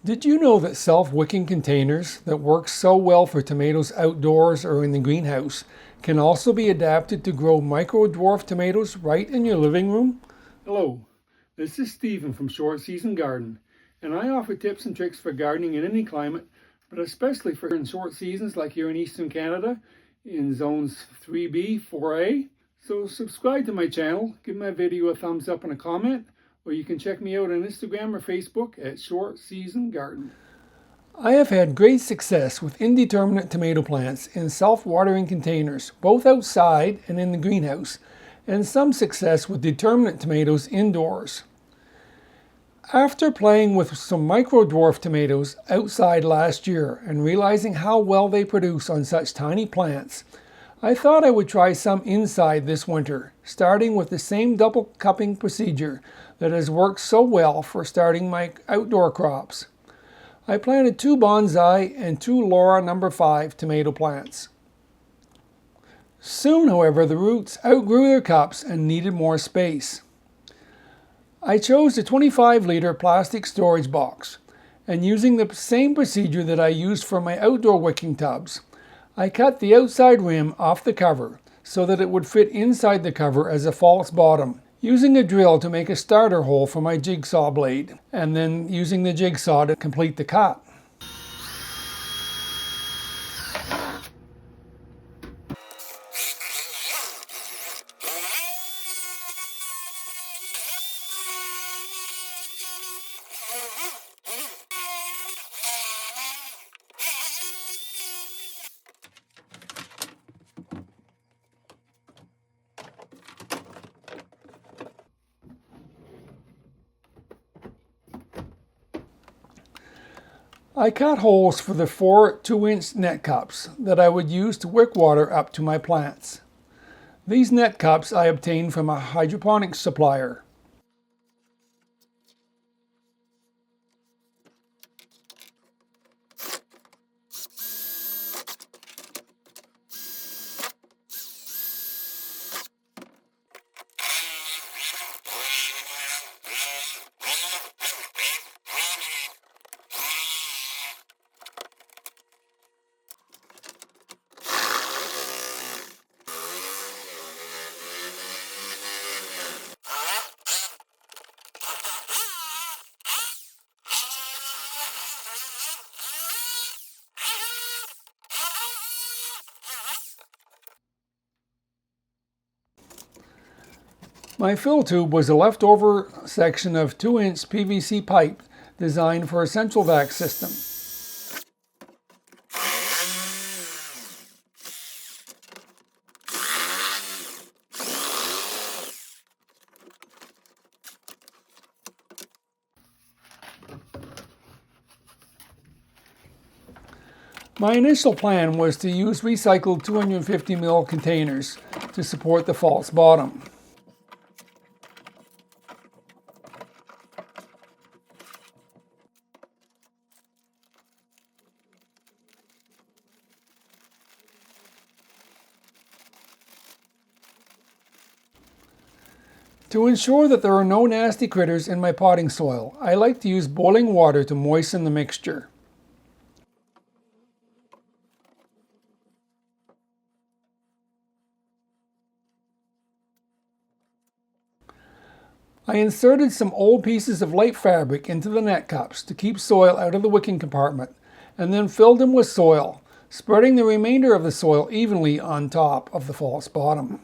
Did you know that self-wicking containers that work so well for tomatoes outdoors or in the greenhouse can also be adapted to grow micro-dwarf tomatoes right in your living room? Hello, this is Stephen from Short Season Garden, and I offer tips and tricks for gardening in any climate, but especially for in short seasons like here in Eastern Canada in zones 3B, 4A. So subscribe to my channel, give my video a thumbs up and a comment, or you can check me out on Instagram or Facebook at Short Season Garden. I have had great success with indeterminate tomato plants in self-watering containers, both outside and in the greenhouse, and some success with determinate tomatoes indoors. After playing with some micro-dwarf tomatoes outside last year and realizing how well they produce on such tiny plants, I thought I would try some inside this winter, starting with the same double cupping procedure that has worked so well for starting my outdoor crops. I planted 2 bonsai and 2 Laura No. 5 tomato plants. Soon, however, the roots outgrew their cups and needed more space. I chose a 25-liter plastic storage box, and using the same procedure that I used for my outdoor wicking tubs, I cut the outside rim off the cover so that it would fit inside the cover as a false bottom, using a drill to make a starter hole for my jigsaw blade, and then using the jigsaw to complete the cut. I cut holes for the 4 2-inch net cups that I would use to wick water up to my plants. These net cups I obtained from a hydroponics supplier. My fill tube was a leftover section of 2-inch PVC pipe designed for a central vac system. My initial plan was to use recycled 250 ml containers to support the false bottom. To ensure that there are no nasty critters in my potting soil, I like to use boiling water to moisten the mixture. I inserted some old pieces of light fabric into the net cups to keep soil out of the wicking compartment, and then filled them with soil, spreading the remainder of the soil evenly on top of the false bottom.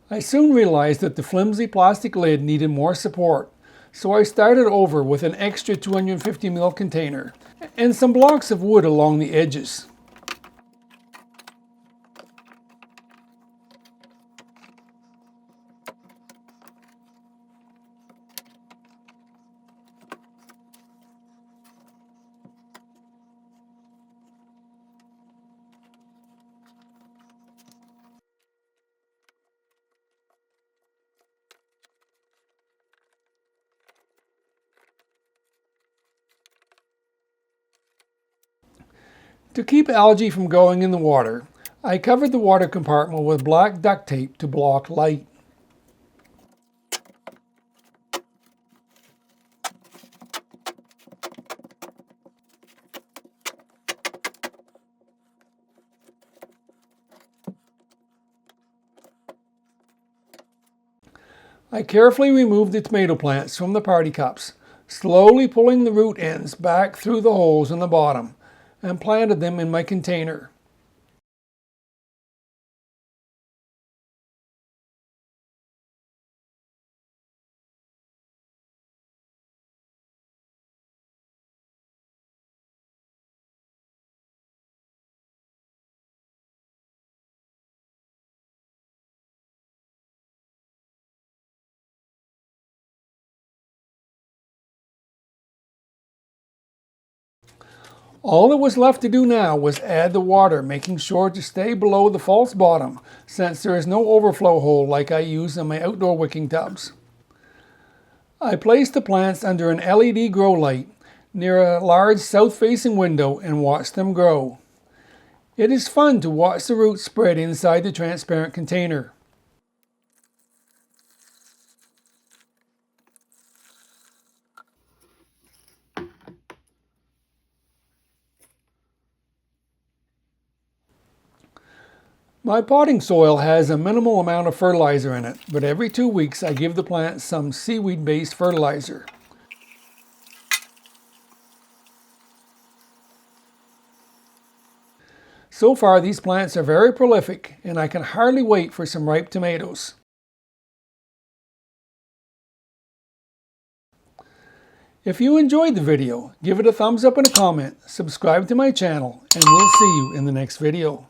I soon realized that the flimsy plastic lid needed more support, so I started over with an extra 250 ml container and some blocks of wood along the edges. To keep algae from growing in the water, I covered the water compartment with black duct tape to block light. I carefully removed the tomato plants from the party cups, slowly pulling the root ends back through the holes in the bottom, and planted them in my container. All that was left to do now was add the water, making sure to stay below the false bottom, since there is no overflow hole like I use in my outdoor wicking tubs. I placed the plants under an LED grow light near a large south-facing window and watched them grow. It is fun to watch the roots spread inside the transparent container. My potting soil has a minimal amount of fertilizer in it, but every 2 weeks I give the plants some seaweed-based fertilizer. So far these plants are very prolific and I can hardly wait for some ripe tomatoes. If you enjoyed the video, give it a thumbs up and a comment, subscribe to my channel, and we'll see you in the next video.